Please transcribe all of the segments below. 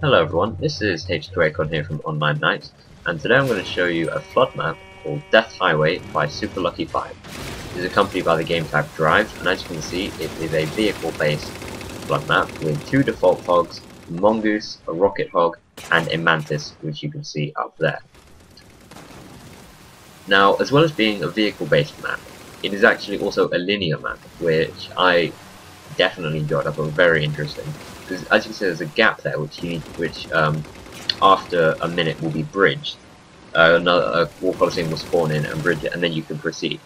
Hello everyone, this is H2Acon here from OnlineKnights, and today I'm going to show you a flood map called Death Highway by Super Lucky 5. It is accompanied by the game type Drive, and as you can see, it is a vehicle-based flood map with 2 default hogs, a mongoose, a rocket hog, and a mantis, which you can see up there. Now, as well as being a vehicle-based map, it is actually also a linear map, which I definitely enjoyed. I thought very interesting. Because as you can see, there's a gap there which after a minute will be bridged. A war coliseum will spawn in and bridge it, and then you can proceed.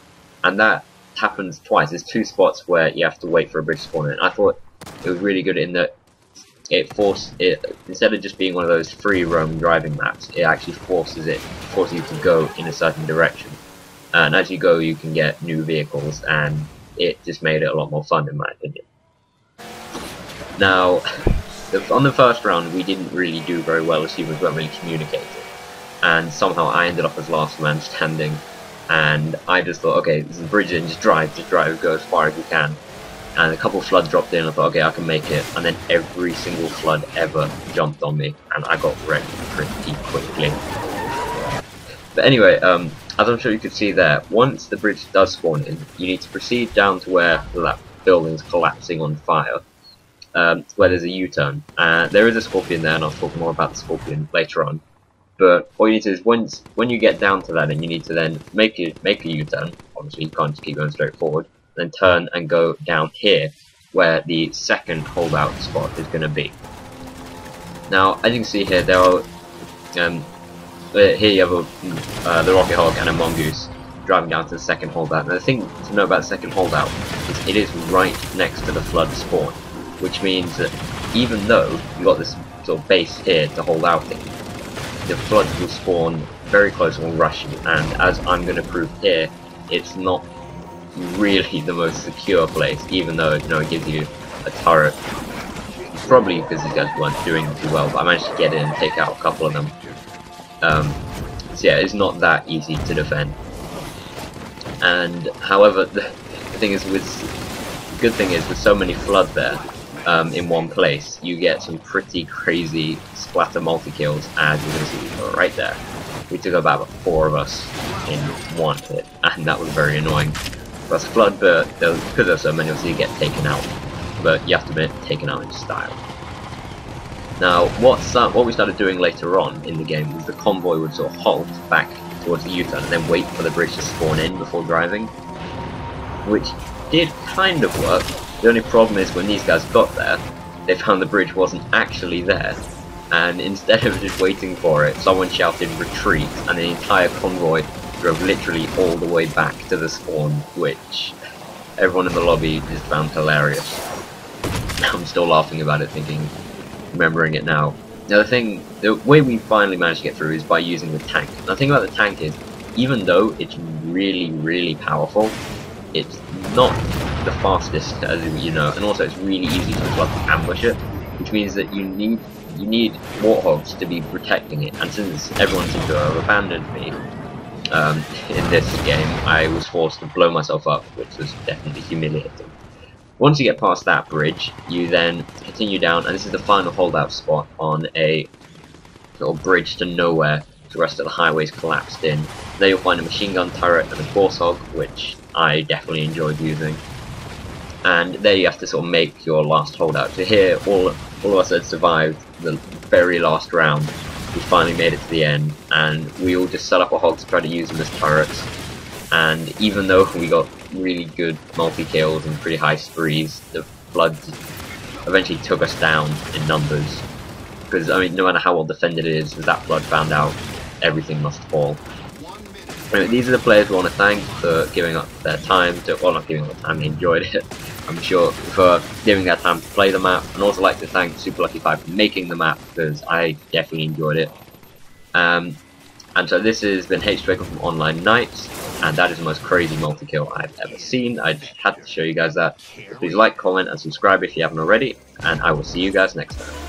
And that happens twice. There's 2 spots where you have to wait for a bridge to spawn in. I thought it was really good in that it instead of just being one of those free roam driving maps, it actually forces you to go in a certain direction. And as you go, you can get new vehicles, and it just made it a lot more fun, in my opinion. Now, on the first round, we didn't really do very well as humans weren't really communicating. And somehow I ended up as last man standing. And I just thought, okay, there's a bridge in, just drive, go as far as you can. And a couple of floods dropped in, I thought, okay, I can make it. And then every single flood ever jumped on me, and I got wrecked pretty quickly. But anyway, as I'm sure you can see there, once the bridge does spawn in, you need to proceed down to where that building's collapsing on fire. Where there's a U-turn. There is a scorpion there, and I'll talk more about the scorpion later on. But all you need to do is when you get down to that, and you need to then make a U-turn. Obviously, you can't just keep going straight forward. Then turn and go down here, where the second holdout spot is going to be. Now, as you can see here, there are here you have the rocket hog and a mongoose driving down to the second holdout. And the thing to know about the second holdout is it is right next to the flood spawn. Which means that even though you've got this sort of base here to hold out in, the floods will spawn very close and will rush you, and as I'm going to prove here, it's not really the most secure place, even though it gives you a turret. Probably because these guys weren't doing too well, but I managed to get in and take out a couple of them. So yeah, it's not that easy to defend. And however, the thing is, good thing is with so many flood there, in one place, you get some pretty crazy splatter multi-kills, as you can see right there. We took about 4 of us in one hit, and that was very annoying. Plus flood, but because there's so many of us, you get taken out. But you have to admit, taken out in style. Now, what we started doing later on in the game was the convoy would sort of halt back towards the U-turn and then wait for the bridge to spawn in before driving, which did kind of work. The only problem is when these guys got there, they found the bridge wasn't actually there, and instead of just waiting for it, someone shouted retreat, and the entire convoy drove literally all the way back to the spawn, which everyone in the lobby just found hilarious. I'm still laughing about it, remembering it now. Now the way we finally managed to get through is by using the tank. Now the thing about the tank is, even though it's really, really powerful, it's not the fastest, as you know, and also it's really easy to ambush it, which means that you need Warthogs to be protecting it. And since everyone seems to have abandoned me in this game, I was forced to blow myself up, which was definitely humiliating. Once you get past that bridge, you then continue down, and this is the final holdout spot on a little bridge to nowhere. The rest of the highway's collapsed in. There you'll find a machine gun turret and a Warthog, which I definitely enjoyed using. And there you have to sort of make your last holdout. So here, all of us had survived the very last round. We finally made it to the end, and we all just set up our hogs to try to use them as turrets. And even though we got really good multi-kills and pretty high sprees, the floods eventually took us down in numbers. Because, I mean, no matter how well defended it is, as that flood found out, everything must fall. Anyway, these are the players we want to thank for giving up their time well, not giving up their time, they enjoyed it, I'm sure, for giving their time to play the map. And also like to thank Super Lucky 5 for making the map, because I definitely enjoyed it. And so this has been H2Acon from OnlineKnights, and that is the most crazy multi-kill I've ever seen. I just had to show you guys that. Please like, comment, and subscribe if you haven't already, and I will see you guys next time.